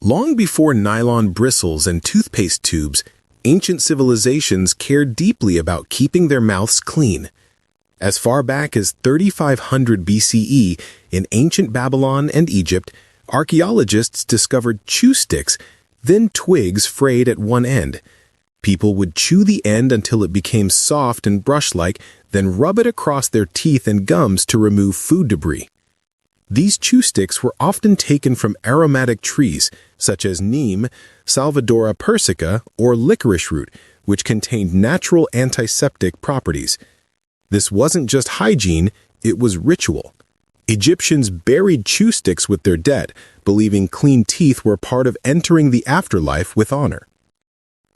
Long before nylon bristles and toothpaste tubes, ancient civilizations cared deeply about keeping their mouths clean. As far back as 3500 BCE, in ancient Babylon and Egypt, archaeologists discovered chew sticks, thin twigs frayed at one end. People would chew the end until it became soft and brush-like, then rub it across their teeth and gums to remove food debris. These chew sticks were often taken from aromatic trees, such as neem, Salvadora persica, or licorice root, which contained natural antiseptic properties. This wasn't just hygiene, it was ritual. Egyptians buried chew sticks with their dead, believing clean teeth were part of entering the afterlife with honor.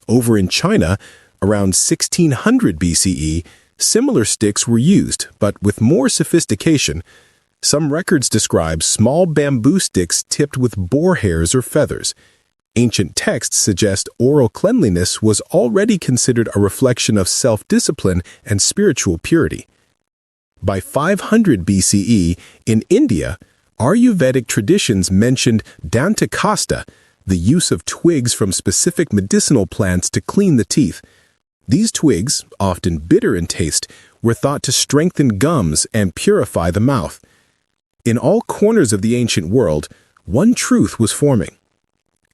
Over in China, around 1600 BCE, similar sticks were used, but with more sophistication. Some records describe small bamboo sticks tipped with boar hairs or feathers. Ancient texts suggest oral cleanliness was already considered a reflection of self-discipline and spiritual purity. By 500 BCE, in India, Ayurvedic traditions mentioned danta kasta, the use of twigs from specific medicinal plants to clean the teeth. These twigs, often bitter in taste, were thought to strengthen gums and purify the mouth. In all corners of the ancient world, one truth was forming.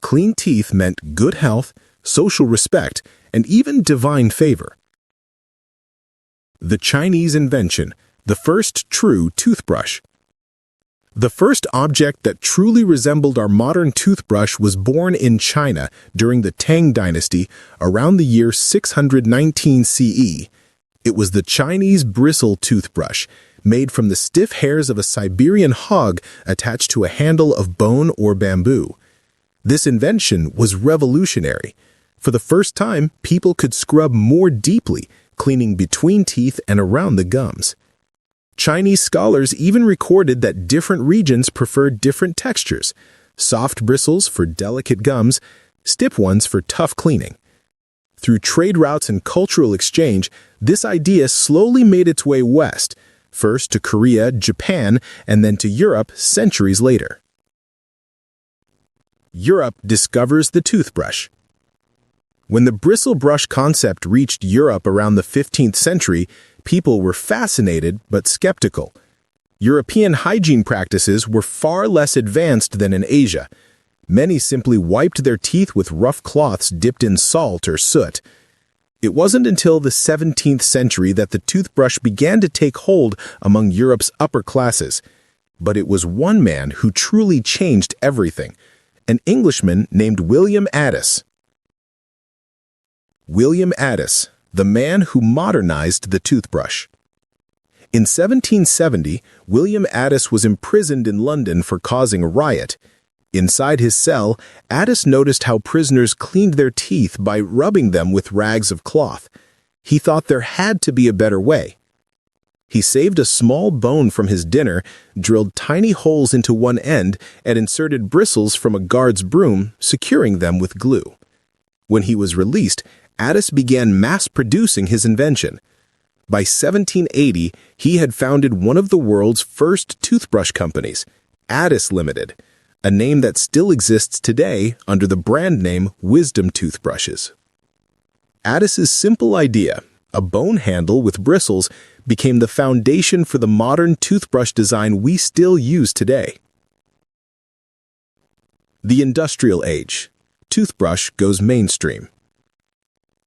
Clean teeth meant good health, social respect, and even divine favor. The Chinese invention, the first true toothbrush. The first object that truly resembled our modern toothbrush was born in China during the Tang Dynasty around the year 619 CE. It was the Chinese Bristle toothbrush, made from the stiff hairs of a Siberian hog attached to a handle of bone or bamboo. This invention was revolutionary. For the first time, people could scrub more deeply, cleaning between teeth and around the gums. Chinese scholars even recorded that different regions preferred different textures: soft bristles for delicate gums, stiff ones for tough cleaning. Through trade routes and cultural exchange, this idea slowly made its way west, first to Korea, Japan, and then to Europe centuries later. Europe discovers the toothbrush. When the bristle brush concept reached Europe around the 15th century, people were fascinated but skeptical. European hygiene practices were far less advanced than in Asia. Many simply wiped their teeth with rough cloths dipped in salt or soot. It wasn't until the 17th century that the toothbrush began to take hold among Europe's upper classes. But it was one man who truly changed everything: an Englishman named William Addis. William Addis, the man who modernized the toothbrush. In 1770, William Addis was imprisoned in London for causing a riot. Inside his cell, Addis noticed how prisoners cleaned their teeth by rubbing them with rags of cloth. He thought there had to be a better way. He saved a small bone from his dinner, drilled tiny holes into one end, and inserted bristles from a guard's broom, securing them with glue. When he was released, Addis began mass-producing his invention. By 1780, he had founded one of the world's first toothbrush companies, Addis Limited, a name that still exists today under the brand name Wisdom Toothbrushes. Addis's simple idea, a bone handle with bristles, became the foundation for the modern toothbrush design we still use today. The Industrial Age. Toothbrush goes mainstream.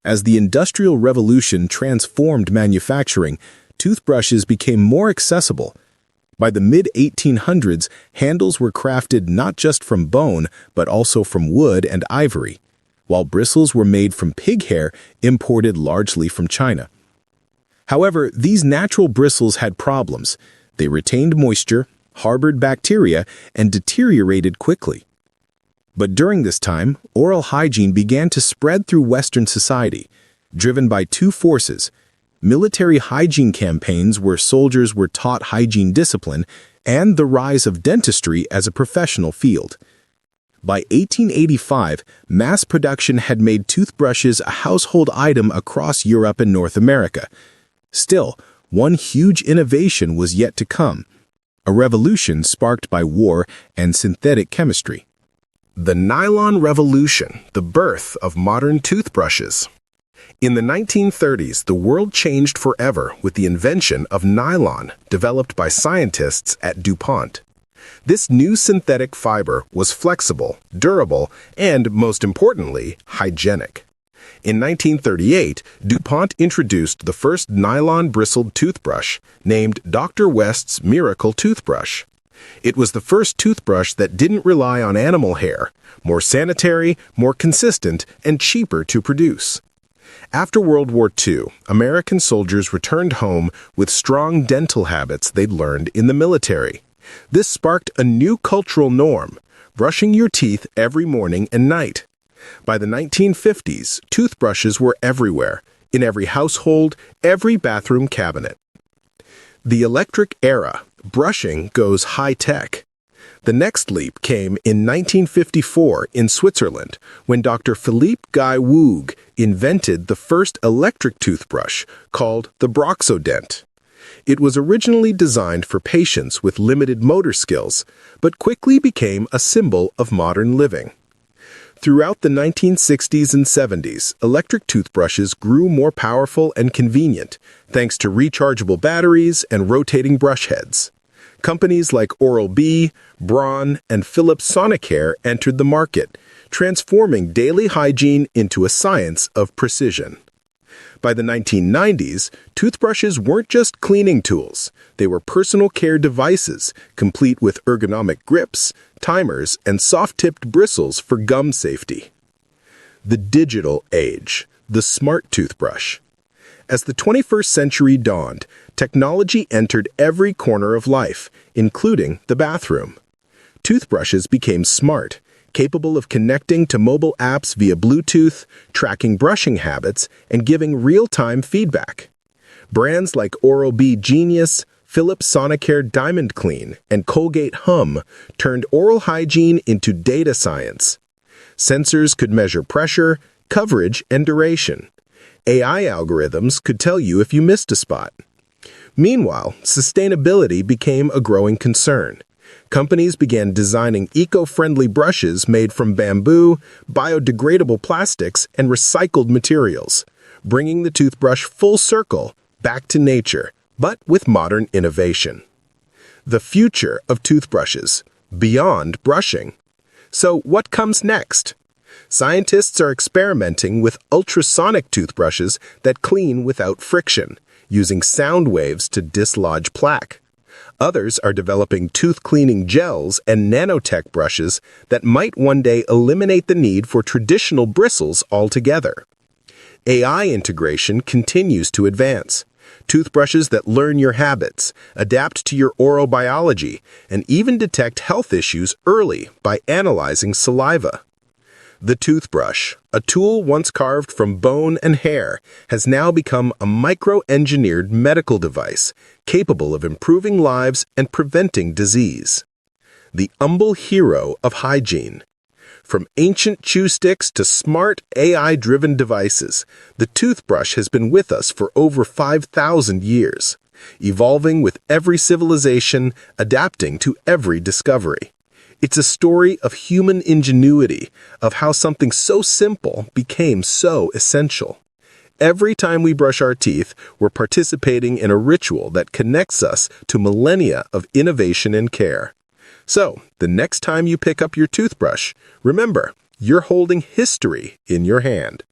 As the Industrial Revolution transformed manufacturing, toothbrushes became more accessible. By the mid-1800s, handles were crafted not just from bone, but also from wood and ivory, while bristles were made from pig hair imported largely from China. However, these natural bristles had problems. They retained moisture, harbored bacteria, and deteriorated quickly. But during this time, oral hygiene began to spread through Western society, driven by two forces: military hygiene campaigns where soldiers were taught hygiene discipline, and the rise of dentistry as a professional field. By 1885, mass production had made toothbrushes a household item across Europe and North America. Still, one huge innovation was yet to come: a revolution sparked by war and synthetic chemistry. The nylon revolution, the birth of modern toothbrushes. In the 1930s, the world changed forever with the invention of nylon, developed by scientists at DuPont. This new synthetic fiber was flexible, durable, and, most importantly, hygienic. In 1938, DuPont introduced the first nylon-bristled toothbrush, named Dr. West's Miracle Toothbrush. It was the first toothbrush that didn't rely on animal hair, more sanitary, more consistent, and cheaper to produce. After World War II, American soldiers returned home with strong dental habits they'd learned in the military. This sparked a new cultural norm, brushing your teeth every morning and night. By the 1950s, toothbrushes were everywhere, in every household, every bathroom cabinet. The electric era, brushing goes high-tech. The next leap came in 1954 in Switzerland, when Dr. Philippe Guy Woog invented the first electric toothbrush, called the Broxodent. It was originally designed for patients with limited motor skills, but quickly became a symbol of modern living. Throughout the 1960s and 70s, electric toothbrushes grew more powerful and convenient, thanks to rechargeable batteries and rotating brush heads. Companies like Oral-B, Braun, and Philips Sonicare entered the market, transforming daily hygiene into a science of precision. By the 1990s, toothbrushes weren't just cleaning tools. They were personal care devices, complete with ergonomic grips, timers, and soft-tipped bristles for gum safety. The digital age, the smart toothbrush. As the 21st century dawned, technology entered every corner of life, including the bathroom. Toothbrushes became smart, capable of connecting to mobile apps via Bluetooth, tracking brushing habits, and giving real-time feedback. Brands like Oral-B Genius, Philips Sonicare Diamond Clean, and Colgate Hum turned oral hygiene into data science. Sensors could measure pressure, coverage, and duration. AI algorithms could tell you if you missed a spot. Meanwhile, sustainability became a growing concern. Companies began designing eco-friendly brushes made from bamboo, biodegradable plastics, and recycled materials, bringing the toothbrush full circle back to nature, but with modern innovation. The future of toothbrushes, beyond brushing. So what comes next? Scientists are experimenting with ultrasonic toothbrushes that clean without friction, using sound waves to dislodge plaque. Others are developing tooth-cleaning gels and nanotech brushes that might one day eliminate the need for traditional bristles altogether. AI integration continues to advance. Toothbrushes that learn your habits, adapt to your oral biology, and even detect health issues early by analyzing saliva. The toothbrush, a tool once carved from bone and hair, has now become a micro-engineered medical device capable of improving lives and preventing disease. The humble hero of hygiene. From ancient chew sticks to smart AI-driven devices, the toothbrush has been with us for over 5,000 years, evolving with every civilization, adapting to every discovery. It's a story of human ingenuity, of how something so simple became so essential. Every time we brush our teeth, we're participating in a ritual that connects us to millennia of innovation and care. So, the next time you pick up your toothbrush, remember, you're holding history in your hand.